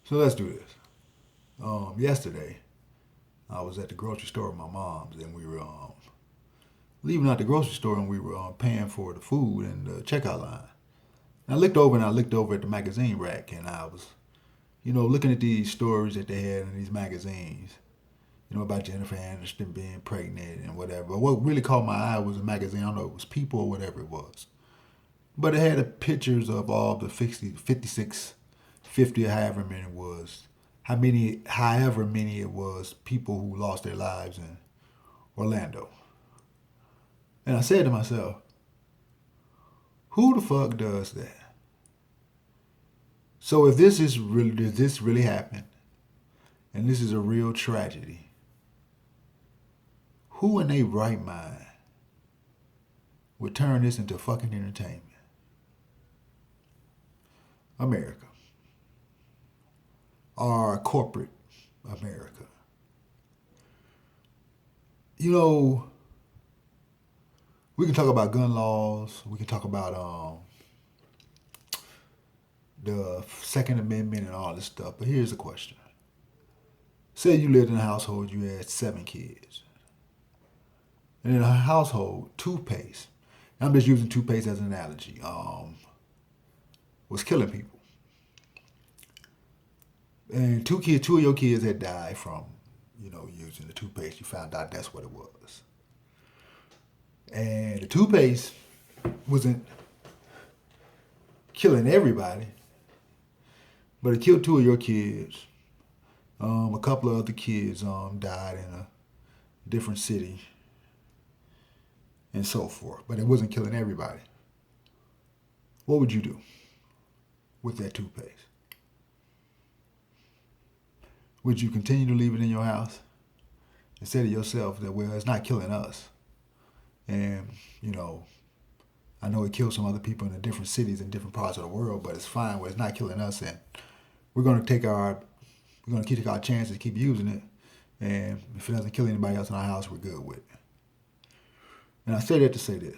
So let's do this. Yesterday, I was at the grocery store with my mom's, and we were leaving out the grocery store, and we were paying for the food in the checkout line. And I looked over at the magazine rack, and I was, looking at these stories that they had in these magazines, about Jennifer Aniston being pregnant and whatever. But what really caught my eye was a magazine. I don't know, it was People or whatever it was. But it had pictures of all the 56, 50 or however many it was, however many it was, people who lost their lives in Orlando. And I said to myself, who the fuck does that? So if this really happened, and this is a real tragedy, who in their right mind would turn this into fucking entertainment? America. Our corporate America. You know, we can talk about gun laws. We can talk about the Second Amendment and all this stuff. But here's the question. Say you lived in a household, you had 7 kids. And in a household, toothpaste, I'm just using toothpaste as an analogy, was killing people. And two of your kids had died from, using the toothpaste. You found out that's what it was. And the toothpaste wasn't killing everybody, but it killed two of your kids. A couple of other kids died in a different city and so forth, but it wasn't killing everybody. What would you do with that toothpaste? Would you continue to leave it in your house and say to yourself that, well, it's not killing us? And, I know it kills some other people in the different cities and different parts of the world, but it's fine. Well, it's not killing us, and we're going to take our chances, keep using it, and if it doesn't kill anybody else in our house, we're good with it. And I say that to say this: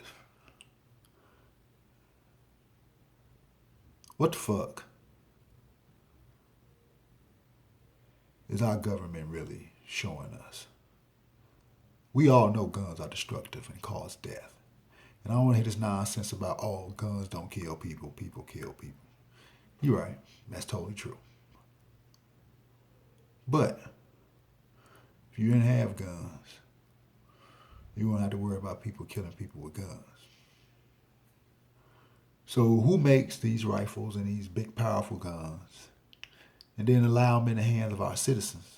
what the fuck is our government really showing us? We all know guns are destructive and cause death. And I don't want to hear this nonsense about, oh, guns don't kill people, people kill people. You're right. That's totally true. But if you didn't have guns, you won't have to worry about people killing people with guns. So who makes these rifles and these big, powerful guns and then allow them in the hands of our citizens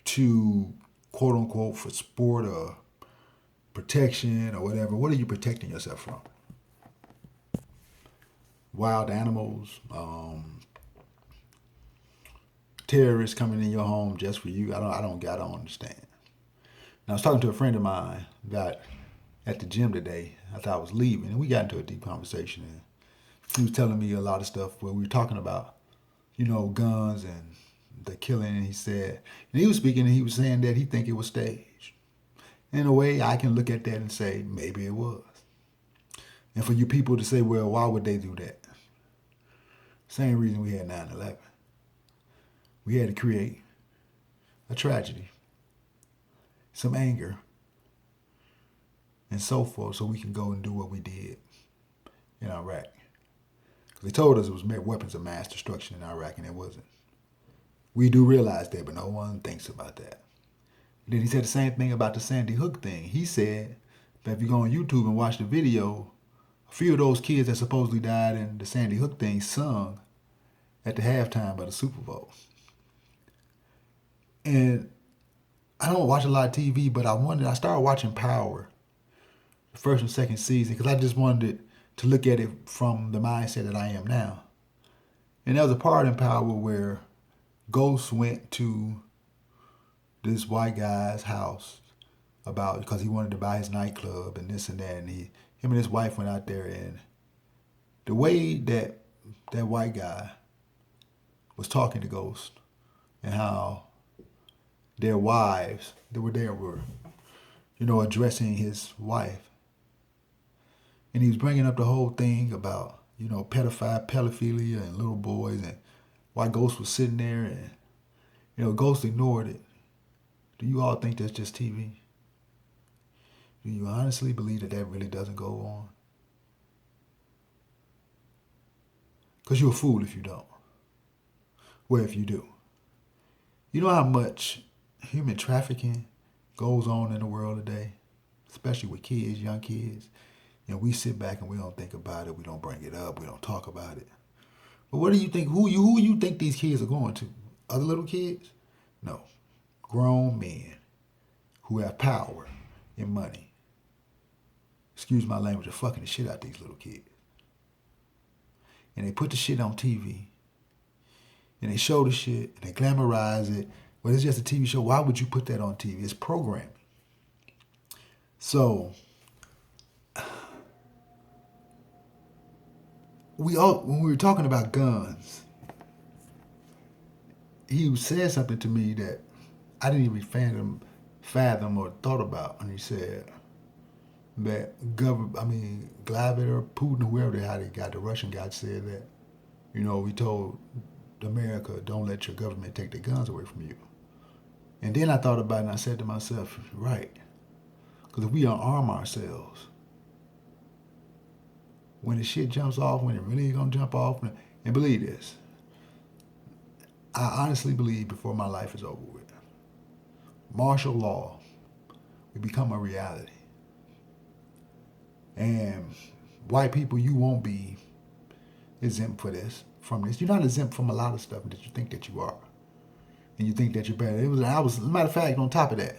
to, quote unquote, for sport or protection or whatever? What are you protecting yourself from? Wild animals, terrorists coming in your home just for you. I don't understand. And I was talking to a friend of mine that at the gym today. I thought I was leaving, and we got into a deep conversation. And he was telling me a lot of stuff where we were talking about, guns and the killing. And he was speaking, and he was saying that he think it was staged. In a way, I can look at that and say maybe it was. And for you people to say, well, why would they do that? Same reason we had 9/11. We had to create a tragedy, some anger, and so forth, so we can go and do what we did in Iraq. Because they told us it was weapons of mass destruction in Iraq, and it wasn't. We do realize that, but no one thinks about that. And then he said the same thing about the Sandy Hook thing. He said that if you go on YouTube and watch the video, a few of those kids that supposedly died in the Sandy Hook thing sung at the halftime of the Super Bowl. And I don't watch a lot of TV, but I started watching Power, the first and second season, because I just wanted to look at it from the mindset that I am now. And there was a part in Power where Ghost went to this white guy's house because he wanted to buy his nightclub and this and that, and him and his wife went out there, and the way that white guy was talking to Ghost and how their wives that were there were, addressing his wife. And he was bringing up the whole thing about, pedophilia and little boys. And while Ghost was sitting there and, Ghost ignored it. Do you all think that's just TV? Do you honestly believe that that really doesn't go on? Because you're a fool if you don't. Well, if you do. You know how much human trafficking goes on in the world today? Especially with kids, young kids. We sit back and we don't think about it. We don't bring it up. We don't talk about it. But what do you think? Who you think these kids are going to? Other little kids? No. Grown men who have power and money. Excuse my language, are fucking the shit out these little kids. And they put the shit on TV. And they show the shit and they glamorize it. But it's just a TV show. Why would you put that on TV? It's programming. So when we were talking about guns, he said something to me that I didn't even fathom or thought about. And he said that Vladimir Putin, whoever how they got, the Russian guy said that, we told America, don't let your government take the guns away from you. And then I thought about it and I said to myself, right. Because if we unarm ourselves, when the shit jumps off, when it really is going to jump off, and believe this, I honestly believe before my life is over with, martial law will become a reality. And white people, you won't be exempt from this. You're not exempt from a lot of stuff that you think that you are. And you think that you're better. As a matter of fact, on top of that,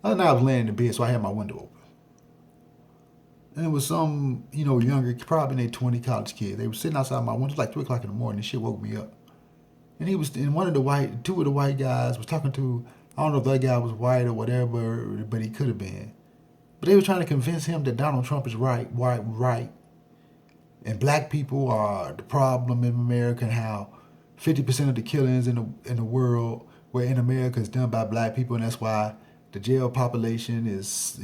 the other night I was laying in the bed, so I had my window open. And it was some, younger, probably in their 20 college kids. They were sitting outside my window. It was like 3 o'clock in the morning. And shit woke me up. And two of the white guys was talking to, I don't know if that guy was white or whatever, but he could have been. But they were trying to convince him that Donald Trump is right. And black people are the problem in America, and how 50% of the killings in the world were in America is done by black people, and that's why the jail population is,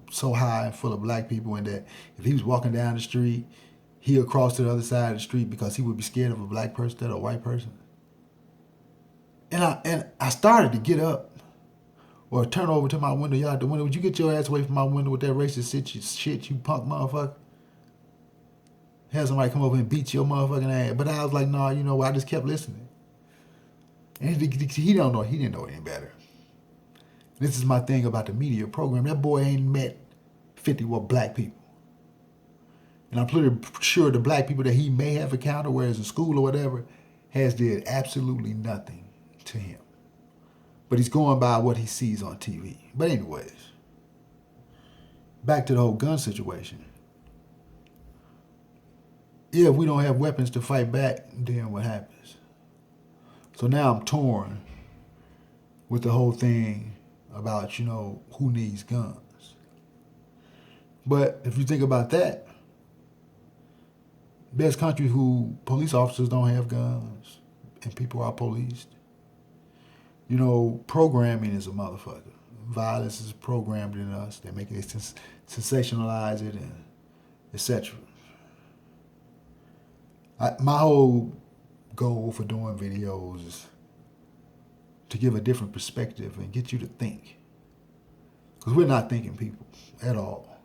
so high and full of black people, and that if he was walking down the street, he'll cross to the other side of the street because he would be scared of a black person or a white person. And I started to get up or turn over to my window, yell out the window, would you get your ass away from my window with that racist shit, you punk motherfucker? Have somebody come over and beat your motherfucking ass. But I was like, no, I just kept listening. And he didn't know any better. This is my thing about the media program. That boy ain't met 50 black people. And I'm pretty sure the black people that he may have encountered, whereas in school or whatever, has did absolutely nothing to him. But he's going by what he sees on TV. But anyways, back to the whole gun situation. Yeah, if we don't have weapons to fight back, then what happens? So now I'm torn with the whole thing about, who needs guns. But if you think about that, there's countries who police officers don't have guns and people are policed. Programming is a motherfucker. Violence is programmed in us. They make it sensationalize it and etc. My whole goal for doing videos is to give a different perspective and get you to think. Because we're not thinking people at all.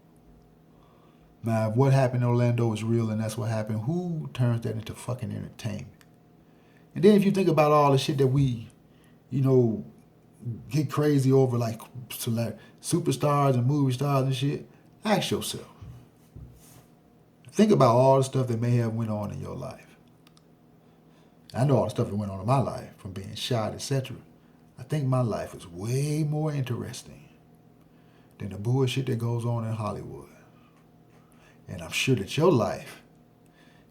Now, if what happened in Orlando is real and that's what happened, who turns that into fucking entertainment? And then if you think about all the shit that we, get crazy over, like superstars and movie stars and shit, ask yourself. Think about all the stuff that may have went on in your life. I know all the stuff that went on in my life, from being shot, etc. I think my life is way more interesting than the bullshit that goes on in Hollywood. And I'm sure that your life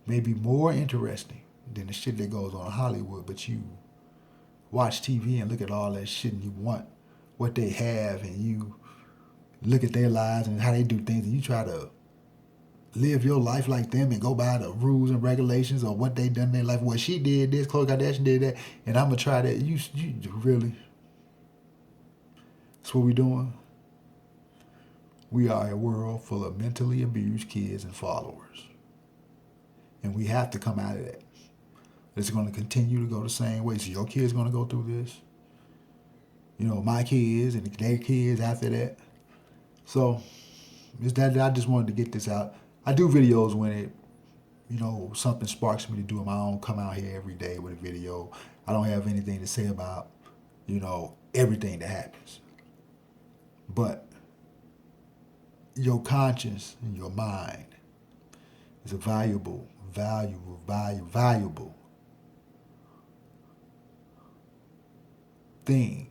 may be more interesting than the shit that goes on in Hollywood, but you watch TV and look at all that shit and you want what they have, and you look at their lives and how they do things, and you try to live your life like them and go by the rules and regulations or what they done in their life. Well, she did this, Khloe Kardashian did that, and I'm going to try that. You really? That's what we're doing? We are a world full of mentally abused kids and followers. And we have to come out of that. It's going to continue to go the same way. So your kids going to go through this. You know, my kids and their kids after that. So it's that I just wanted to get this out. I do videos when it, you know, something sparks me to do on my own. Come out here every day with a video. I don't have anything to say about, you know, everything that happens. But your conscience and your mind is a valuable thing.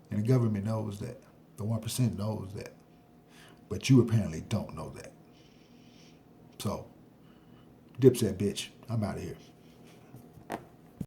And the government knows that. The 1% knows that. But you apparently don't know that. So, Dipset bitch, I'm out of here.